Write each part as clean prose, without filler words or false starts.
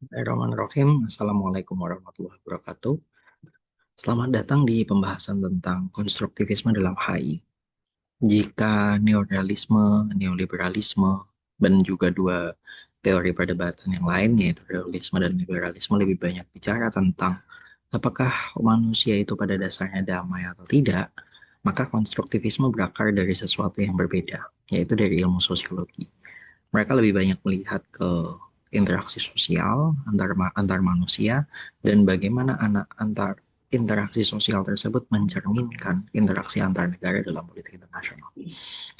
Bismillahirrahmanirrahim. Assalamualaikum warahmatullahi wabarakatuh. Selamat datang di pembahasan tentang konstruktivisme dalam HI. Jika neorealisme, neoliberalisme, dan juga dua teori perdebatan yang lain, yaitu realisme dan liberalisme, lebih banyak bicara tentang apakah manusia itu pada dasarnya damai atau tidak, maka konstruktivisme berakar dari sesuatu yang berbeda, yaitu dari ilmu sosiologi. Mereka lebih banyak melihat ke interaksi sosial antar manusia dan bagaimana antar interaksi sosial tersebut mencerminkan interaksi antar negara dalam politik internasional.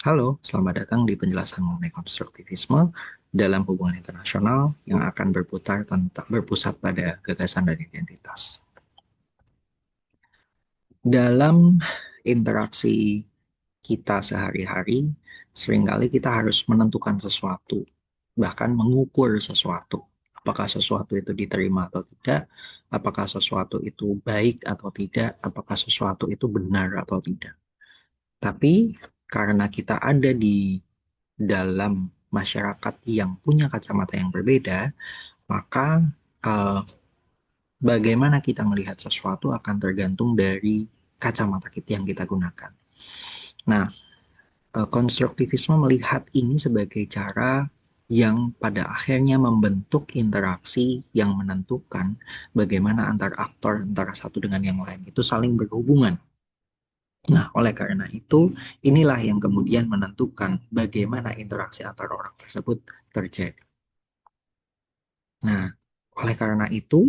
Halo, selamat datang di penjelasan mengenai konstruktivisme dalam hubungan internasional yang akan berpusat pada gagasan dan identitas. Dalam interaksi kita sehari-hari, seringkali kita harus menentukan sesuatu, bahkan mengukur sesuatu. Apakah sesuatu itu diterima atau tidak, apakah sesuatu itu baik atau tidak, apakah sesuatu itu benar atau tidak. Tapi karena kita ada di dalam masyarakat yang punya kacamata yang berbeda, maka eh, bagaimana kita melihat sesuatu akan tergantung dari kacamata kita yang kita gunakan. Nah, konstruktivisme melihat ini sebagai cara yang pada akhirnya membentuk interaksi yang menentukan bagaimana antar aktor antara satu dengan yang lain itu saling berhubungan. Nah, oleh karena itu, inilah yang kemudian menentukan bagaimana interaksi antar orang tersebut terjadi. Nah, oleh karena itu,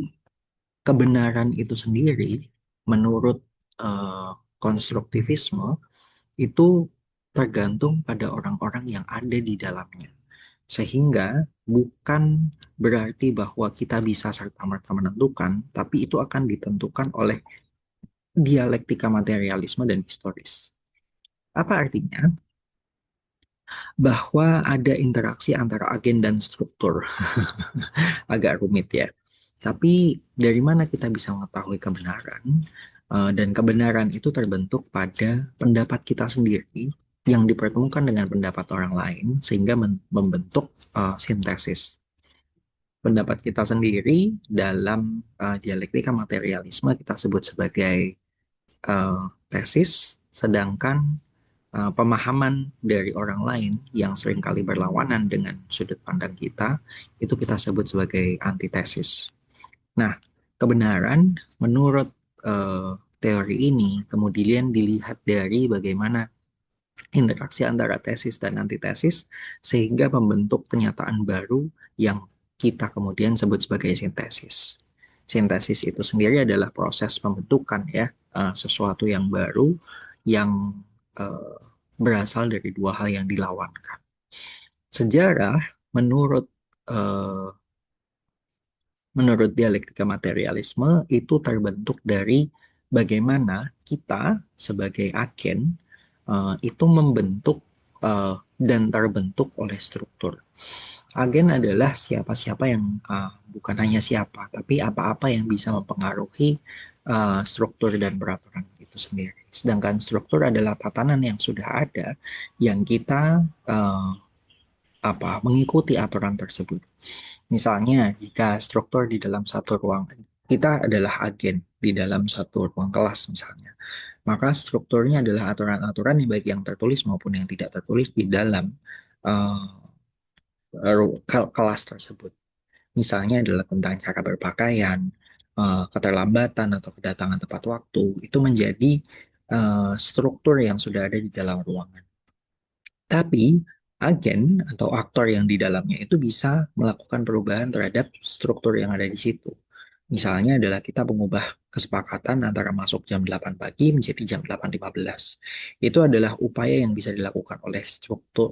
kebenaran itu sendiri menurut eh, konstruktivisme itu tergantung pada orang-orang yang ada di dalamnya. Sehingga bukan berarti bahwa kita bisa serta-merta menentukan, tapi itu akan ditentukan oleh dialektika materialisme dan historis. Apa artinya? Bahwa ada interaksi antara agen dan struktur. Agak rumit ya. Tapi dari mana kita bisa mengetahui kebenaran? Dan kebenaran itu terbentuk pada pendapat kita sendiri yang dipertemukan dengan pendapat orang lain sehingga membentuk sintesis. Pendapat kita sendiri dalam dialektika materialisme kita sebut sebagai tesis, sedangkan pemahaman dari orang lain yang seringkali berlawanan dengan sudut pandang itu kita sebut sebagai antitesis. Nah, kebenaran menurut teori ini kemudian dilihat dari bagaimana interaksi antara tesis dan antitesis sehingga membentuk kenyataan baru yang kita kemudian sebut sebagai sintesis. Sintesis itu sendiri adalah proses pembentukan ya sesuatu yang baru yang uh, berasal dari dua hal yang dilawankan. Sejarah menurut uh, menurut dialektika materialisme itu terbentuk dari bagaimana kita sebagai agen itu membentuk dan terbentuk oleh struktur. Agen adalah siapa-siapa yang bukan hanya siapa, tapi apa-apa yang bisa mempengaruhi struktur dan peraturan itu sendiri. Sedangkan struktur adalah tatanan yang sudah ada, yang kita mengikuti aturan tersebut. Misalnya, jika struktur di dalam satu ruang, kita adalah agen di dalam satu ruang kelas misalnya, maka strukturnya adalah aturan-aturan yang baik yang tertulis maupun yang tidak tertulis di dalam uh, kelas tersebut. Misalnya adalah tentang cara berpakaian, keterlambatan atau kedatangan tepat waktu, itu menjadi struktur yang sudah ada di dalam ruangan. Tapi agen atau aktor yang di dalamnya itu bisa melakukan perubahan terhadap struktur yang ada di situ. Misalnya adalah kita mengubah kesepakatan antara masuk jam 8 pagi menjadi jam 8.15. Itu adalah upaya yang bisa dilakukan oleh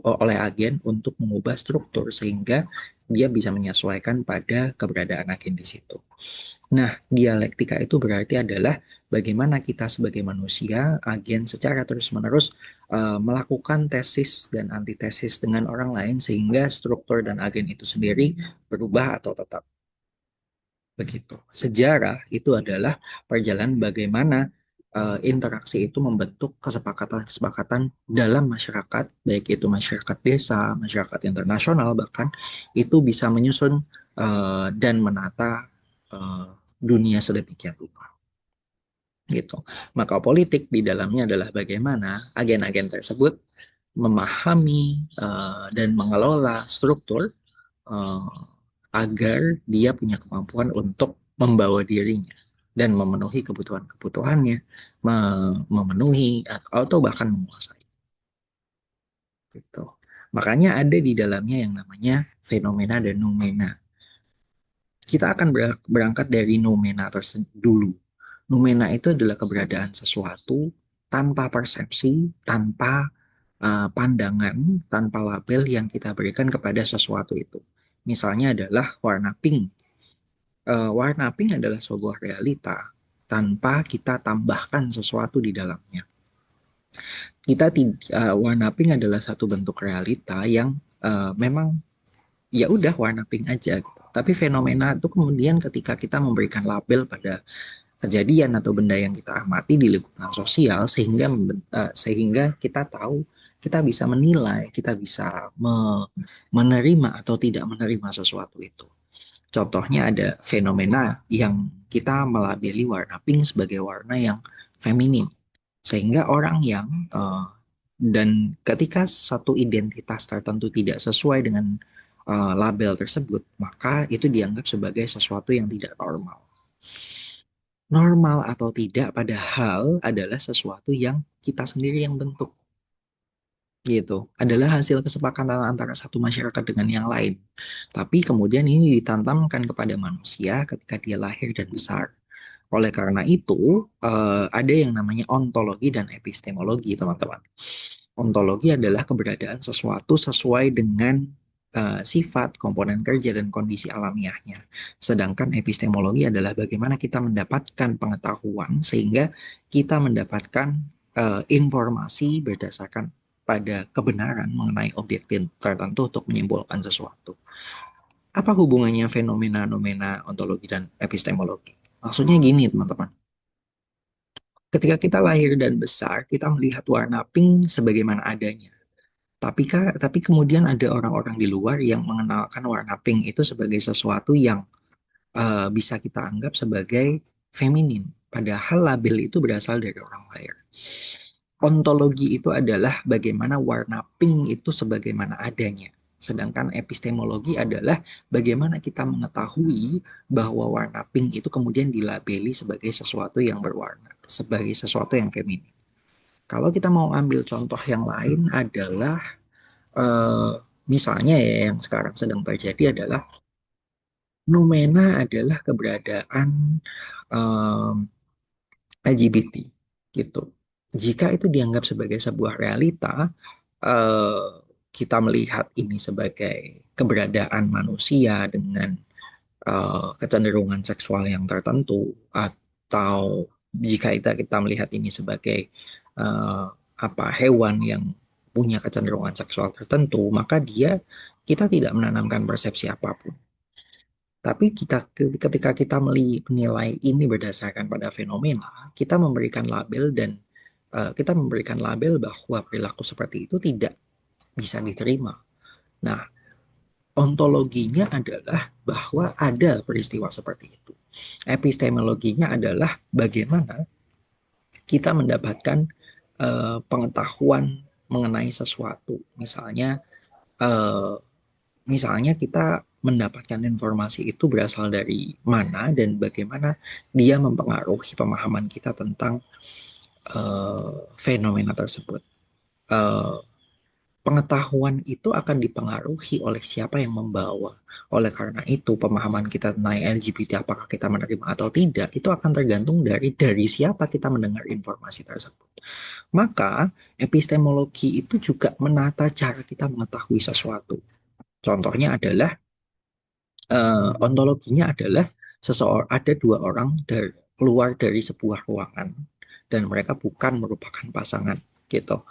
oleh agen untuk mengubah struktur sehingga dia bisa menyesuaikan pada keberadaan agen di situ. Nah, dialektika itu berarti adalah bagaimana kita sebagai manusia, agen secara terus-menerus melakukan tesis dan antitesis dengan orang lain sehingga struktur dan agen itu sendiri berubah atau tetap. Begitu. Sejarah itu adalah perjalanan bagaimana interaksi itu membentuk kesepakatan-kesepakatan dalam masyarakat, baik itu masyarakat desa, masyarakat internasional, bahkan itu bisa menyusun dan menata dunia sedemikian rupa gitu. Maka politik di dalamnya adalah bagaimana agen-agen tersebut memahami dan mengelola struktur uh, agar dia punya kemampuan untuk membawa dirinya dan memenuhi kebutuhan-kebutuhannya, memenuhi atau bahkan menguasai gitu. Makanya ada di dalamnya yang namanya fenomena dan noumena. Kita akan berangkat dari noumena dulu. Noumena itu adalah keberadaan sesuatu tanpa persepsi, tanpa pandangan, tanpa label yang kita berikan kepada sesuatu itu. Misalnya adalah warna pink. Warna pink adalah sebuah realita tanpa kita tambahkan sesuatu di dalamnya. Warna pink adalah satu bentuk realita yang memang ya udah warna pink aja gitu. Tapi fenomena itu kemudian ketika kita memberikan label pada kejadian atau benda yang kita amati di lingkungan sosial sehingga kita tahu, kita bisa menilai, kita bisa menerima atau tidak menerima sesuatu itu. Contohnya ada fenomena yang kita melabeli warna pink sebagai warna yang feminin. Sehingga orang yang dan ketika satu identitas tertentu tidak sesuai dengan label tersebut, maka itu dianggap sebagai sesuatu yang tidak normal. Normal atau tidak, padahal adalah sesuatu yang kita sendiri yang bentuk. Gitu. Adalah hasil kesepakatan antara satu masyarakat dengan yang lain. Tapi kemudian ini ditanamkan kepada manusia ketika dia lahir dan besar. Oleh karena itu, ada yang namanya ontologi dan epistemologi, teman-teman. Ontologi adalah keberadaan sesuatu sesuai dengan sifat, komponen kerja, dan kondisi alamiahnya. Sedangkan epistemologi adalah bagaimana kita mendapatkan pengetahuan sehingga kita mendapatkan informasi berdasarkan pada kebenaran mengenai objek tertentu untuk menyimpulkan sesuatu. Apa hubungannya fenomena-nomena ontologi dan epistemologi? Maksudnya gini, teman-teman. Ketika kita lahir dan besar, kita melihat warna pink sebagaimana adanya. Tapi kemudian ada orang-orang di luar yang mengenalkan warna pink itu sebagai sesuatu yang bisa kita anggap sebagai feminin. Padahal label itu berasal dari orang lain. Ontologi itu adalah bagaimana warna pink itu sebagaimana adanya. Sedangkan epistemologi adalah bagaimana kita mengetahui bahwa warna pink itu kemudian dilabeli sebagai sesuatu yang berwarna, sebagai sesuatu yang feminin. Kalau kita mau ambil contoh yang lain adalah eh, misalnya ya yang sekarang sedang terjadi adalah noumena adalah keberadaan em, LGBT gitu. Jika itu dianggap sebagai sebuah realita, eh, kita melihat ini sebagai keberadaan manusia dengan kecenderungan seksual yang tertentu, atau jika kita melihat ini sebagai eh, hewan yang punya kecenderungan seksual tertentu, maka kita tidak menanamkan persepsi apapun. Tapi ketika kita menilai ini berdasarkan pada fenomena, kita memberikan label dan kita memberikan label bahwa perilaku seperti itu tidak bisa diterima. Nah, ontologinya adalah bahwa ada peristiwa seperti itu. Epistemologinya adalah bagaimana kita mendapatkan pengetahuan mengenai sesuatu. Uh, misalnya kita mendapatkan informasi itu berasal dari mana dan bagaimana dia mempengaruhi pemahaman kita tentang fenomena tersebut. Uh, Pengetahuan itu akan dipengaruhi oleh siapa yang membawa. Oleh karena itu, pemahaman kita tentang LGBT, apakah kita menerima atau tidak, itu akan tergantung dari siapa kita mendengar informasi tersebut. Maka, epistemologi itu juga menata cara kita mengetahui sesuatu. Contohnya adalah, ontologinya adalah ada dua orang keluar dari sebuah ruangan, dan mereka bukan merupakan pasangan, gitu.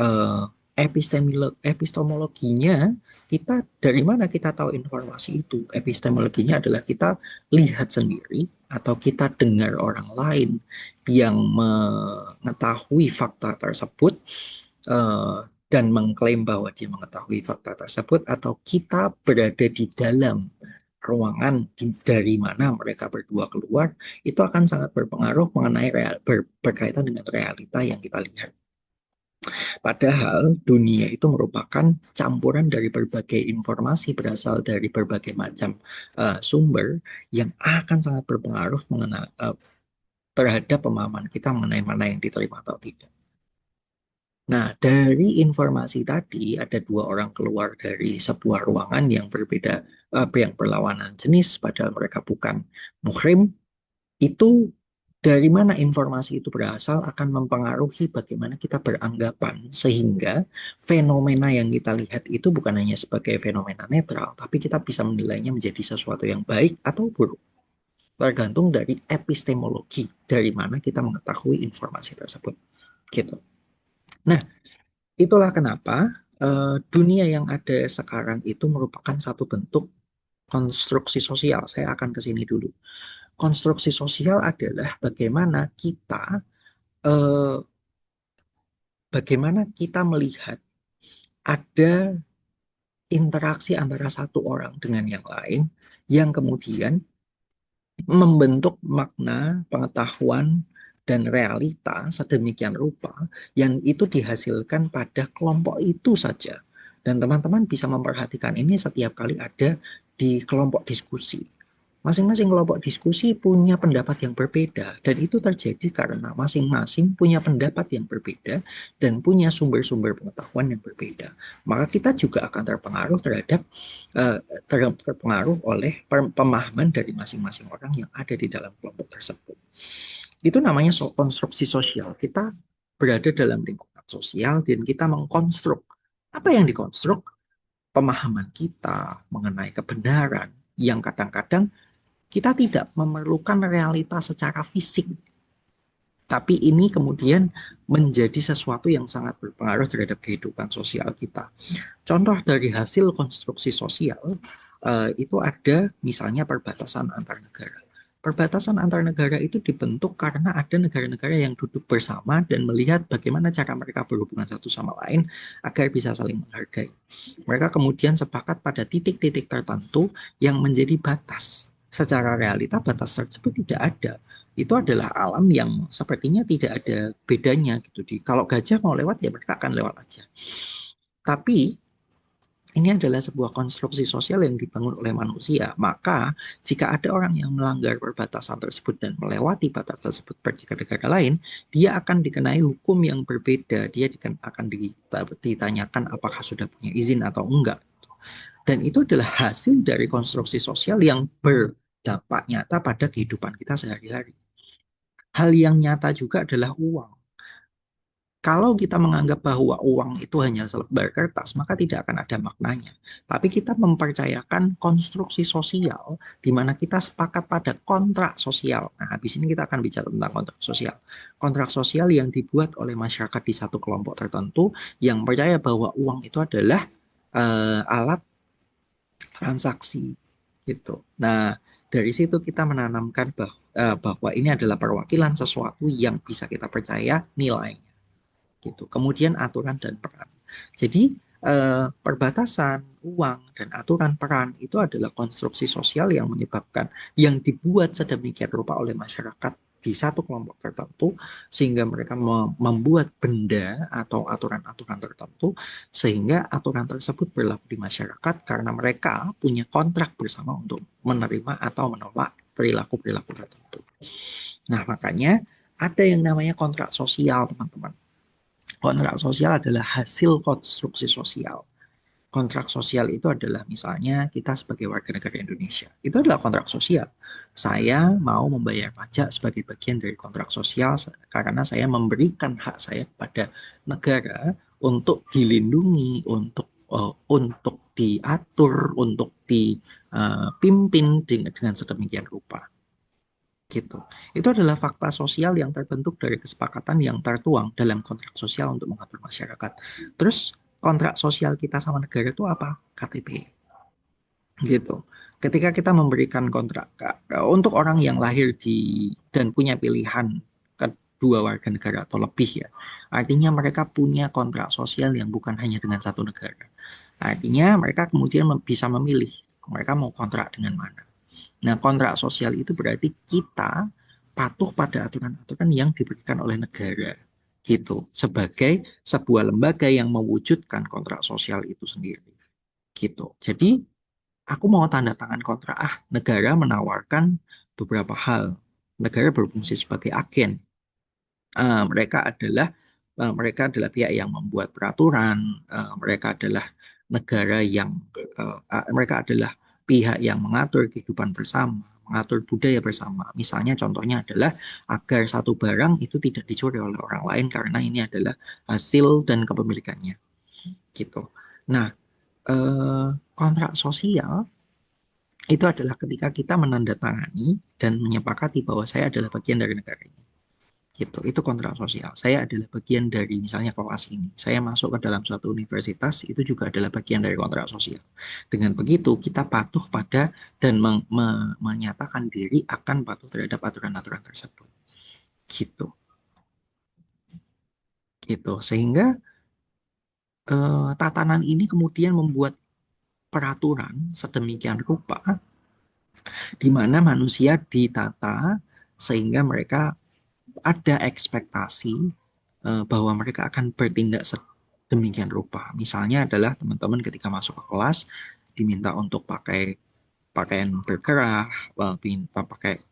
eh, Epistemologinya, kita dari mana kita tahu informasi itu? Epistemologinya adalah kita lihat sendiri atau kita dengar orang lain yang mengetahui fakta tersebut dan mengklaim bahwa dia mengetahui fakta tersebut, atau kita berada di dalam ruangan dari mana mereka berdua keluar, itu akan sangat berpengaruh mengenai berkaitan dengan realita yang kita lihat. Padahal dunia itu merupakan campuran dari berbagai informasi berasal dari berbagai macam sumber yang akan sangat berpengaruh terhadap pemahaman kita mengenai mana yang diterima atau tidak. Nah, dari informasi tadi ada dua orang keluar dari sebuah ruangan yang berbeda, yang berlawanan jenis, padahal mereka bukan muhrim. Itu dari mana informasi itu berasal akan mempengaruhi bagaimana kita beranggapan, sehingga fenomena yang kita lihat itu bukan hanya sebagai fenomena netral, tapi kita bisa menilainya menjadi sesuatu yang baik atau buruk, tergantung dari epistemologi dari mana kita mengetahui informasi tersebut. Gitu. Nah, itulah kenapa dunia yang ada sekarang itu merupakan satu bentuk konstruksi sosial. Saya akan ke sini dulu. Konstruksi sosial adalah eh, bagaimana kita melihat ada interaksi antara satu orang dengan yang lain yang kemudian membentuk makna, pengetahuan, dan realita sedemikian rupa yang itu dihasilkan pada kelompok itu saja. Dan teman-teman bisa memperhatikan ini setiap kali ada di kelompok diskusi. Masing-masing kelompok diskusi punya pendapat yang berbeda, dan itu terjadi karena masing-masing punya pendapat yang berbeda dan punya sumber-sumber pengetahuan yang berbeda. Maka kita juga akan terpengaruh eh, terpengaruh oleh pemahaman dari masing-masing orang yang ada di dalam kelompok tersebut. Itu namanya konstruksi sosial. Kita berada dalam lingkungan sosial dan kita mengkonstruk. Apa yang dikonstruk? Pemahaman kita mengenai kebenaran yang kadang-kadang kita tidak memerlukan realitas secara fisik, tapi ini kemudian menjadi sesuatu yang sangat berpengaruh terhadap kehidupan sosial kita. Contoh dari hasil konstruksi sosial itu ada misalnya perbatasan antar negara. Perbatasan antar negara itu dibentuk karena ada negara-negara yang duduk bersama dan melihat bagaimana cara mereka berhubungan satu sama lain agar bisa saling menghargai. Mereka kemudian sepakat pada titik-titik tertentu yang menjadi batas. Secara realita batas tersebut tidak ada. Itu adalah alam yang sepertinya tidak ada bedanya gitu. Kalau gajah mau lewat ya mereka akan lewat aja. Tapi ini adalah sebuah konstruksi sosial yang dibangun oleh manusia. Maka, jika ada orang yang melanggar perbatasan tersebut dan melewati batas tersebut pergi ke negara lain, dia akan dikenai hukum yang berbeda. Dia akan ditanyakan apakah sudah punya izin atau enggak. Dan itu adalah hasil dari konstruksi sosial yang berdampak nyata pada kehidupan kita sehari-hari. Hal yang nyata juga adalah uang. Kalau kita menganggap bahwa uang itu hanya selebar kertas, maka tidak akan ada maknanya. Tapi kita mempercayakan konstruksi sosial, di mana kita sepakat pada kontrak sosial. Nah, habis ini kita akan bicara tentang kontrak sosial. Kontrak sosial yang dibuat oleh masyarakat di satu kelompok tertentu, yang percaya bahwa uang itu adalah alat transaksi. Gitu. Nah, dari situ kita menanamkan bahwa ini adalah perwakilan sesuatu yang bisa kita percaya nilainya gitu. Kemudian aturan dan peran. Jadi perbatasan uang dan aturan peran itu adalah konstruksi sosial yang yang dibuat sedemikian rupa oleh masyarakat di satu kelompok tertentu sehingga mereka membuat benda atau aturan-aturan tertentu sehingga aturan tersebut berlaku di masyarakat karena mereka punya kontrak bersama untuk menerima atau menolak perilaku-perilaku tertentu. Nah, makanya ada yang namanya kontrak sosial, teman-teman. Kontrak sosial adalah hasil konstruksi sosial. Kontrak sosial itu adalah misalnya kita sebagai warga negara Indonesia. Itu adalah kontrak sosial. Saya mau membayar pajak sebagai bagian dari kontrak sosial karena saya memberikan hak saya kepada negara untuk dilindungi, untuk diatur, untuk dipimpin dengan sedemikian rupa gitu. Itu adalah fakta sosial yang terbentuk dari kesepakatan yang tertuang dalam kontrak sosial untuk mengatur masyarakat. Terus kontrak sosial kita sama negara itu apa? KTP. Gitu. Ketika kita memberikan kontrak untuk orang yang lahir dan punya pilihan kedua warga negara atau lebih ya. Artinya mereka punya kontrak sosial yang bukan hanya dengan satu negara. Artinya mereka kemudian bisa memilih Mereka mau kontrak dengan mana. Nah, kontrak sosial itu berarti kita patuh pada aturan-aturan yang diberikan oleh negara gitu sebagai sebuah lembaga yang mewujudkan kontrak sosial itu sendiri gitu. Jadi aku mau tanda tangan kontrak, negara menawarkan beberapa hal. Negara berfungsi sebagai agen. Mereka adalah pihak yang membuat peraturan, mereka adalah negara yang mereka adalah pihak yang mengatur kehidupan bersama, mengatur budaya bersama. Misalnya contohnya adalah agar satu barang itu tidak dicuri oleh orang lain karena ini adalah hasil dan kepemilikannya, gitu. Nah, kontrak sosial itu adalah ketika kita menandatangani dan menyepakati bahwa saya adalah bagian dari negara ini. Gitu. Itu kontrak sosial. Saya adalah bagian dari misalnya kelas ini. Saya masuk ke dalam suatu universitas itu juga adalah bagian dari kontrak sosial. Dengan begitu kita patuh pada dan menyatakan diri akan patuh terhadap aturan-aturan tersebut. Gitu. Gitu. Sehingga tatanan ini kemudian membuat peraturan sedemikian rupa di mana manusia ditata sehingga mereka ada ekspektasi bahwa mereka akan bertindak sedemikian rupa. Misalnya adalah teman-teman ketika masuk ke kelas diminta untuk pakai pakaian berkerah, pakai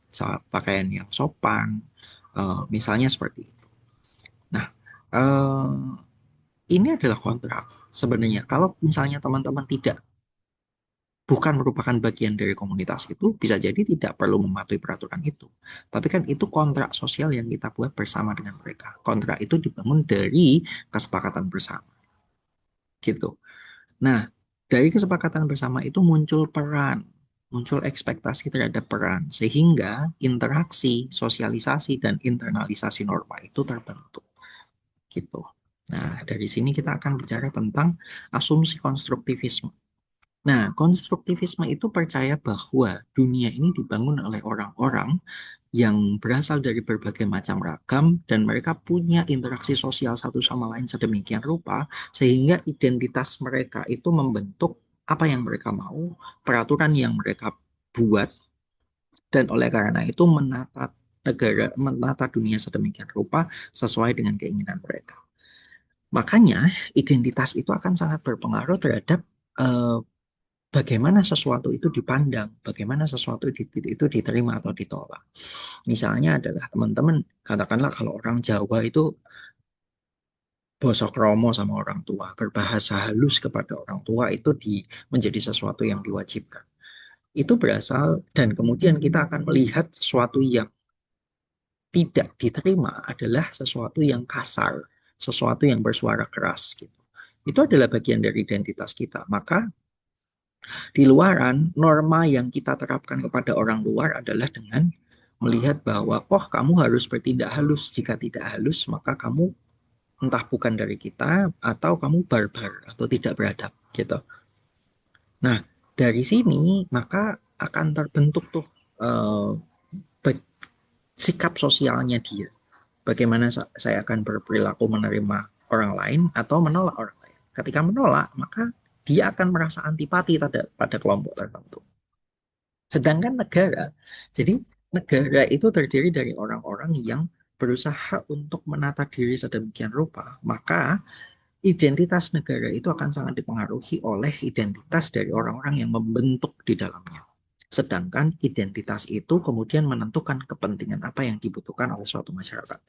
pakaian yang sopan, misalnya seperti itu. Nah, ini adalah kontrak sebenarnya. Kalau misalnya teman-teman tidak bukan merupakan bagian dari komunitas itu, bisa jadi tidak perlu mematuhi peraturan itu. Tapi kan itu kontrak sosial yang kita buat bersama dengan mereka. Kontrak itu dibangun dari kesepakatan bersama. Gitu. Nah, dari kesepakatan bersama itu muncul peran, muncul ekspektasi terhadap peran, sehingga interaksi, sosialisasi, dan internalisasi norma itu terbentuk. Gitu. Nah, dari sini kita akan bicara tentang asumsi konstruktivisme. Nah, konstruktivisme itu percaya bahwa dunia ini dibangun oleh orang-orang yang berasal dari berbagai macam ragam dan mereka punya interaksi sosial satu sama lain sedemikian rupa sehingga identitas mereka itu membentuk apa yang mereka mau, peraturan yang mereka buat dan oleh karena itu menata dunia sedemikian rupa sesuai dengan keinginan mereka. Makanya identitas itu akan sangat berpengaruh terhadap eh, bagaimana sesuatu itu dipandang, bagaimana sesuatu itu diterima atau ditolak. Misalnya adalah teman-teman, katakanlah kalau orang Jawa itu bosok kromo sama orang tua, berbahasa halus kepada orang tua itu menjadi sesuatu yang diwajibkan. Itu berasal dan kemudian kita akan melihat sesuatu yang tidak diterima adalah sesuatu yang kasar, sesuatu yang bersuara keras gitu. Itu adalah bagian dari identitas kita. Maka di luaran, norma yang kita terapkan kepada orang luar adalah dengan melihat bahwa, oh kamu harus bertindak halus. Jika tidak halus, maka kamu entah bukan dari kita, atau kamu barbar, atau tidak beradab, gitu. Nah, dari sini, maka akan terbentuk tuh eh, sikap sosialnya dia. Bagaimana saya akan berperilaku menerima orang lain, atau menolak orang lain. Ketika menolak, maka dia akan merasa antipati pada kelompok tertentu. Sedangkan negara, jadi negara itu terdiri dari orang-orang yang berusaha untuk menata diri sedemikian rupa, maka identitas negara itu akan sangat dipengaruhi oleh identitas dari orang-orang yang membentuk di dalamnya. Sedangkan identitas itu kemudian menentukan kepentingan apa yang dibutuhkan oleh suatu masyarakat.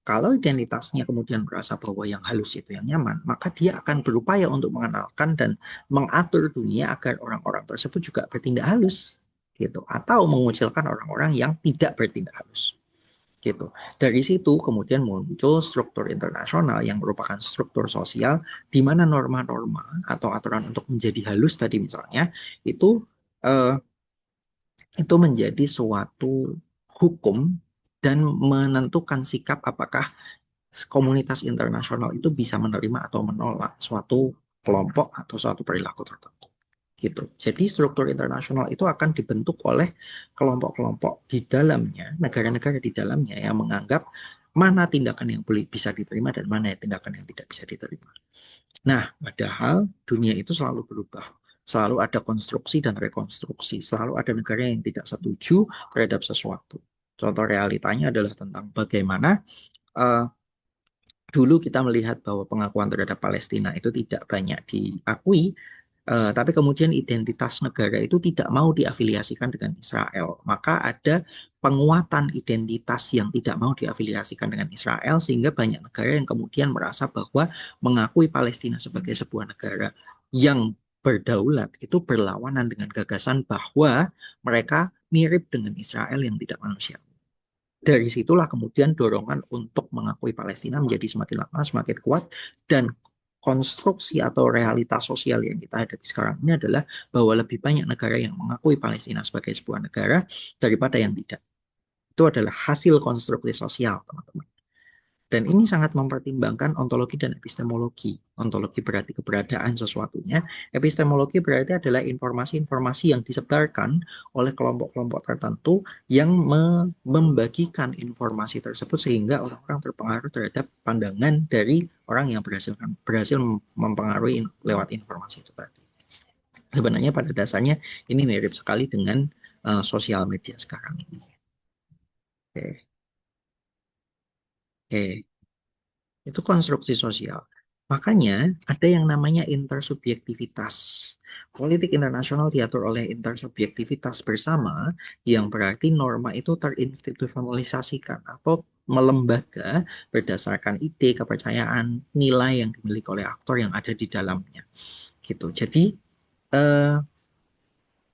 Kalau identitasnya kemudian merasa bahwa yang halus itu yang nyaman, maka dia akan berupaya untuk mengenalkan dan mengatur dunia agar orang-orang tersebut juga bertindak halus, gitu, atau mengucilkan orang-orang yang tidak bertindak halus, gitu. Dari situ kemudian muncul struktur internasional yang merupakan struktur sosial di mana norma-norma atau aturan untuk menjadi halus tadi misalnya itu eh, itu menjadi suatu hukum dan menentukan sikap apakah komunitas internasional itu bisa menerima atau menolak suatu kelompok atau suatu perilaku tertentu. Gitu. Jadi struktur internasional itu akan dibentuk oleh kelompok-kelompok di dalamnya, negara-negara di dalamnya yang menganggap mana tindakan yang boleh bisa diterima dan mana tindakan yang tidak bisa diterima. Nah, padahal dunia itu selalu berubah. Selalu ada konstruksi dan rekonstruksi. Selalu ada negara yang tidak setuju terhadap sesuatu. Contoh realitanya adalah tentang bagaimana uh, dulu kita melihat bahwa pengakuan terhadap Palestina itu tidak banyak diakui, tapi kemudian identitas negara itu tidak mau diafiliasikan dengan Israel. Maka ada penguatan identitas yang tidak mau diafiliasikan dengan Israel, sehingga banyak negara yang kemudian merasa bahwa mengakui Palestina sebagai sebuah negara yang berdaulat itu berlawanan dengan gagasan bahwa mereka mirip dengan Israel yang tidak manusiawi. Dari situlah kemudian dorongan untuk mengakui Palestina menjadi semakin lama semakin kuat, dan konstruksi atau realitas sosial yang kita hadapi sekarang ini adalah bahwa lebih banyak negara yang mengakui Palestina sebagai sebuah negara daripada yang tidak. Itu adalah hasil konstruksi sosial, teman-teman. Dan ini sangat mempertimbangkan ontologi dan epistemologi. Ontologi berarti keberadaan sesuatunya. Epistemologi berarti adalah informasi-informasi yang disebarkan oleh kelompok-kelompok tertentu yang membagikan informasi tersebut sehingga orang-orang terpengaruh terhadap pandangan dari orang yang berhasil mempengaruhi lewat informasi itu tadi. Sebenarnya pada dasarnya ini mirip sekali dengan sosial media sekarang ini. Oke. Oke. Itu konstruksi sosial. Makanya ada yang namanya intersubjektivitas. Politik internasional diatur oleh intersubjektivitas bersama, yang berarti norma itu terinstitusionalisasikan atau melembaga berdasarkan ide, kepercayaan, nilai yang dimiliki oleh aktor yang ada di dalamnya. Gitu. Jadi eh,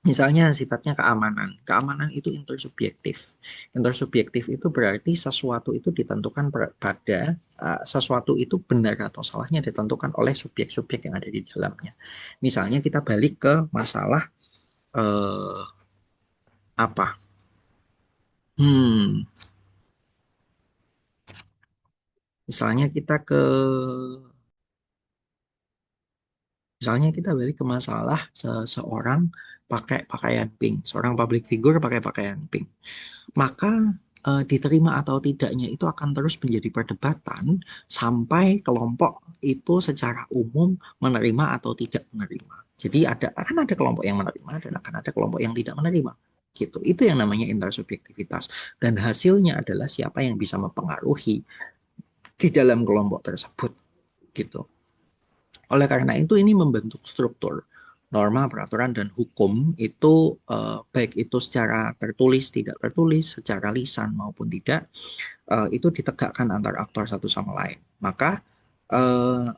misalnya sifatnya keamanan. Keamanan itu intersubjektif. Intersubjektif itu berarti sesuatu itu ditentukan pada sesuatu itu benar atau salahnya ditentukan oleh subjek-subjek yang ada di dalamnya. Misalnya kita balik ke masalah eh, apa? Hmm, misalnya kita ke misalnya kita balik ke masalah seseorang pakai pakaian pink, seorang public figure pakai pakaian pink. Maka diterima atau tidaknya itu akan terus menjadi perdebatan sampai kelompok itu secara umum menerima atau tidak menerima. Jadi akan ada kelompok yang menerima dan akan ada kelompok yang tidak menerima. Gitu. Itu yang namanya intersubjektivitas. Dan hasilnya adalah siapa yang bisa mempengaruhi di dalam kelompok tersebut. Gitu. Oleh karena itu ini membentuk struktur norma, peraturan, dan hukum itu baik itu secara tertulis, tidak tertulis, secara lisan maupun tidak, itu ditegakkan antar aktor satu sama lain. Maka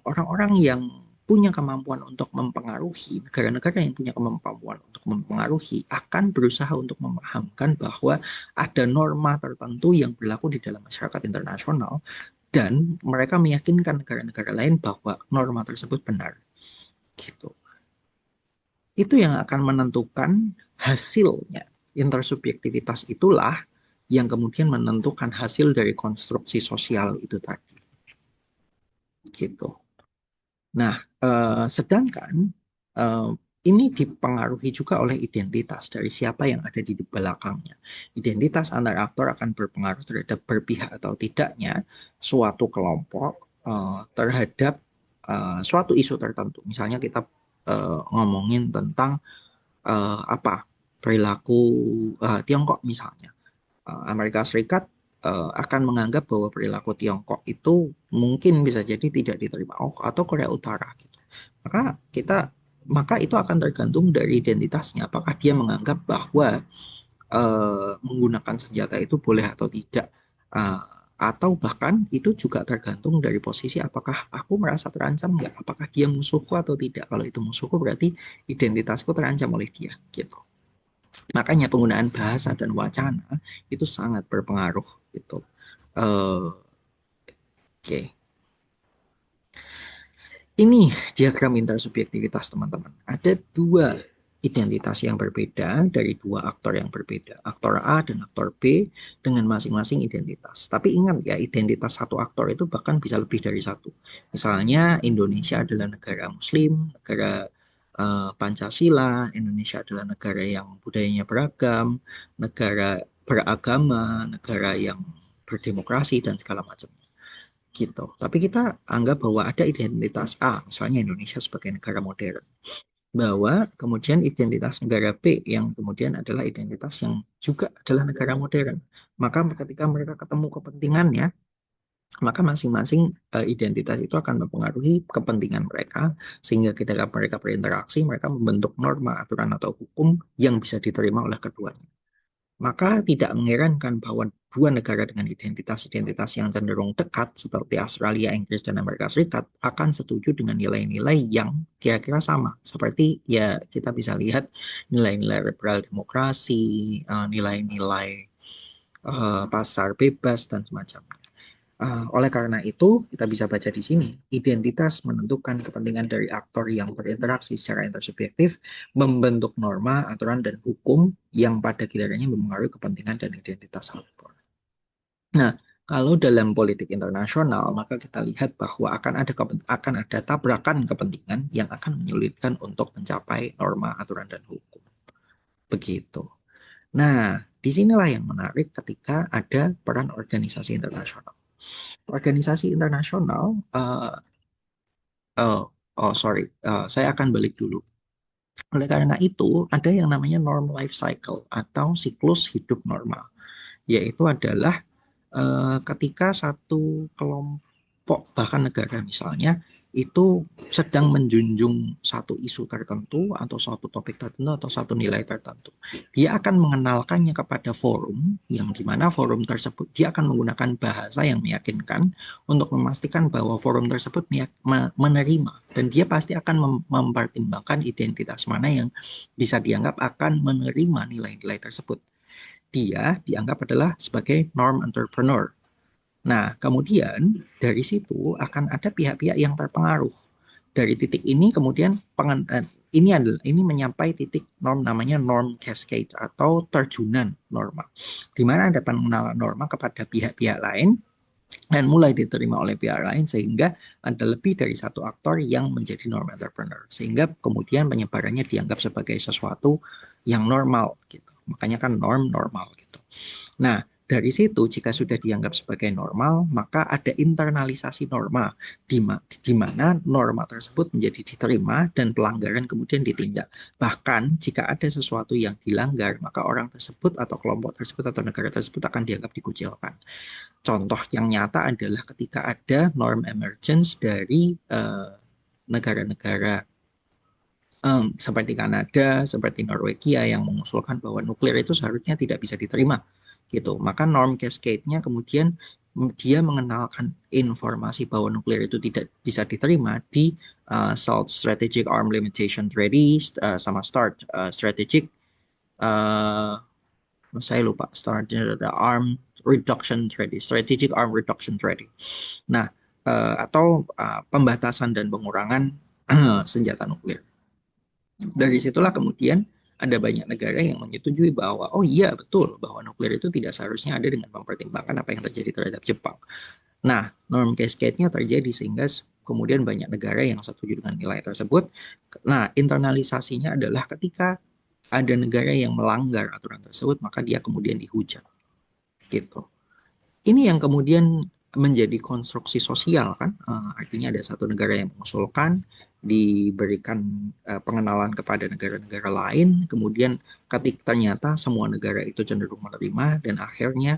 orang-orang yang punya kemampuan untuk mempengaruhi, negara-negara yang punya kemampuan untuk mempengaruhi akan berusaha untuk memahamkan bahwa ada norma tertentu yang berlaku di dalam masyarakat internasional, dan mereka meyakinkan negara-negara lain bahwa norma tersebut benar. Gitu. Itu yang akan menentukan hasilnya. Intersubjektivitas itulah yang kemudian menentukan hasil dari konstruksi sosial itu tadi. Gitu. Nah, sedangkan eh, ini dipengaruhi juga oleh identitas dari siapa yang ada di belakangnya. Identitas antar aktor akan berpengaruh terhadap berpihak atau tidaknya suatu kelompok terhadap suatu isu tertentu. Misalnya kita ngomongin tentang apa perilaku Tiongkok misalnya. Amerika Serikat akan menganggap bahwa perilaku Tiongkok itu mungkin bisa jadi tidak diterima atau Korea Utara gitu. Maka kita maka itu akan tergantung dari identitasnya. Apakah dia menganggap bahwa menggunakan senjata itu boleh atau tidak. Uh, atau bahkan itu juga tergantung dari posisi apakah aku merasa terancam nggak, apakah dia musuhku atau tidak. Kalau itu musuhku berarti identitasku terancam oleh dia gitu. Makanya penggunaan bahasa dan wacana itu sangat berpengaruh gitu. Uh, Oke, ini diagram intersubjektivitas teman-teman. Ada dua identitas yang berbeda dari dua aktor yang berbeda. Aktor A dan aktor B dengan masing-masing identitas. Tapi ingat ya, identitas satu aktor itu bahkan bisa lebih dari satu. Misalnya Indonesia adalah negara Muslim, negara Pancasila, Indonesia adalah negara yang budayanya beragam, negara beragama, negara yang berdemokrasi dan segala macam gitu. Tapi kita anggap bahwa ada identitas A, misalnya Indonesia sebagai negara modern. bahwa kemudian identitas negara B yang kemudian adalah identitas yang juga adalah negara modern. Maka ketika mereka ketemu kepentingannya, maka masing-masing identitas itu akan mempengaruhi kepentingan mereka, sehingga ketika mereka berinteraksi, mereka membentuk norma, aturan, atau hukum yang bisa diterima oleh keduanya. Maka tidak mengherankan bahwa dua negara dengan identitas-identitas yang cenderung dekat seperti Australia, Inggris, dan Amerika Serikat akan setuju dengan nilai-nilai yang kira-kira sama. Seperti ya kita bisa lihat nilai-nilai liberal demokrasi, nilai-nilai pasar bebas, dan semacamnya. Oleh karena itu, kita bisa baca di sini, identitas menentukan kepentingan dari aktor yang berinteraksi secara intersubjektif, membentuk norma, aturan, dan hukum yang pada gilirannya mempengaruhi kepentingan dan identitas aktor. Nah, kalau dalam politik internasional, maka kita lihat bahwa akan ada tabrakan kepentingan yang akan menyulitkan untuk mencapai norma, aturan, dan hukum. Begitu. Nah, disinilah yang menarik ketika ada peran organisasi internasional. Organisasi internasional, oh, oh sorry, saya akan balik dulu. Oleh karena itu, ada yang namanya norm life cycle atau siklus hidup normal, yaitu adalah ketika satu kelompok bahkan negara misalnya itu sedang menjunjung satu isu tertentu atau suatu topik tertentu atau satu nilai tertentu. Dia akan mengenalkannya kepada forum yang dimana forum tersebut dia akan menggunakan bahasa yang meyakinkan untuk memastikan bahwa forum tersebut menerima dan dia pasti akan mempertimbangkan identitas mana yang bisa dianggap akan menerima nilai-nilai tersebut. Dia dianggap adalah sebagai norm entrepreneur. Nah, kemudian dari situ akan ada pihak-pihak yang terpengaruh. Dari titik ini kemudian ini menyampai titik norm namanya norm cascade atau terjunan norma. Di mana ada pengenalan norma kepada pihak-pihak lain dan mulai diterima oleh pihak lain sehingga ada lebih dari satu aktor yang menjadi norm entrepreneur. Sehingga kemudian penyebarannya dianggap sebagai sesuatu yang normal gitu. Makanya kan norm normal gitu. Nah, dari situ jika sudah dianggap sebagai normal, maka ada internalisasi norma di mana norma tersebut menjadi diterima dan pelanggaran kemudian ditindak. Bahkan jika ada sesuatu yang dilanggar, maka orang tersebut atau kelompok tersebut atau negara tersebut akan dianggap dikucilkan. Contoh yang nyata adalah ketika ada norm emergence dari negara-negara seperti Kanada, seperti Norwegia yang mengusulkan bahwa nuklir itu seharusnya tidak bisa diterima gitu. Maka norm cascade-nya kemudian dia mengenalkan informasi bahwa nuklir itu tidak bisa diterima di SALT Strategic Arm Limitation Treaty sama START Strategic uh, saya lupa START the Arm Reduction Treaty, Strategic Arm Reduction Treaty. Nah, atau pembatasan dan pengurangan senjata nuklir. Dari situlah kemudian ada banyak negara yang menyetujui bahwa oh iya betul bahwa nuklir itu tidak seharusnya ada dengan mempertimbangkan apa yang terjadi terhadap Jepang. Nah, norm cascade-nya terjadi sehingga kemudian banyak negara yang setuju dengan nilai tersebut. Nah, internalisasinya adalah ketika ada negara yang melanggar aturan tersebut, maka dia kemudian dihujat. Gitu. Ini yang kemudian menjadi konstruksi sosial kan, artinya ada satu negara yang mengusulkan, diberikan pengenalan kepada negara-negara lain, kemudian ketika ternyata semua negara itu cenderung menerima dan akhirnya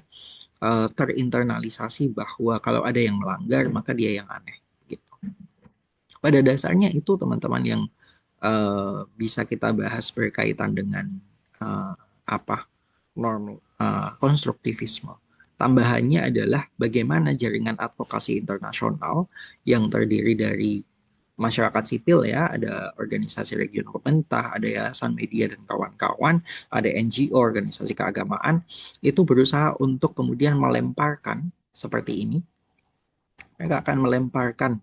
terinternalisasi bahwa kalau ada yang melanggar maka dia yang aneh gitu. Pada dasarnya itu teman-teman yang bisa kita bahas berkaitan dengan apa normal konstruktivisme. Tambahannya adalah bagaimana jaringan advokasi internasional yang terdiri dari masyarakat sipil ya, ada organisasi regional pemerintah, ada yayasan media dan kawan-kawan, ada NGO, organisasi keagamaan, itu berusaha untuk kemudian melemparkan seperti ini. Mereka akan melemparkan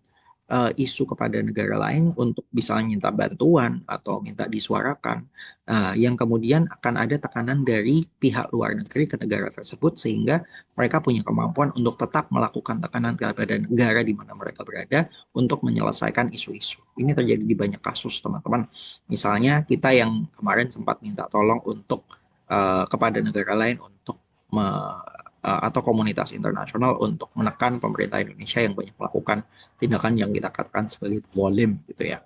isu kepada negara lain untuk bisa minta bantuan atau minta disuarakan, yang kemudian akan ada tekanan dari pihak luar negeri ke negara tersebut sehingga mereka punya kemampuan untuk tetap melakukan tekanan kepada negara di mana mereka berada untuk menyelesaikan isu-isu. Ini terjadi di banyak kasus teman-teman. Misalnya kita yang kemarin sempat minta tolong untuk kepada negara lain untuk atau komunitas internasional untuk menekan pemerintah Indonesia yang banyak melakukan tindakan yang kita katakan sebagai volume gitu ya.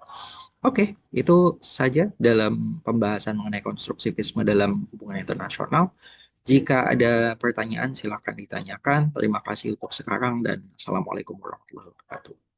Oke, itu saja dalam pembahasan mengenai konstruktivisme dalam hubungan internasional. Jika ada pertanyaan, silakan ditanyakan. Terima kasih untuk sekarang dan Assalamualaikum warahmatullahi wabarakatuh.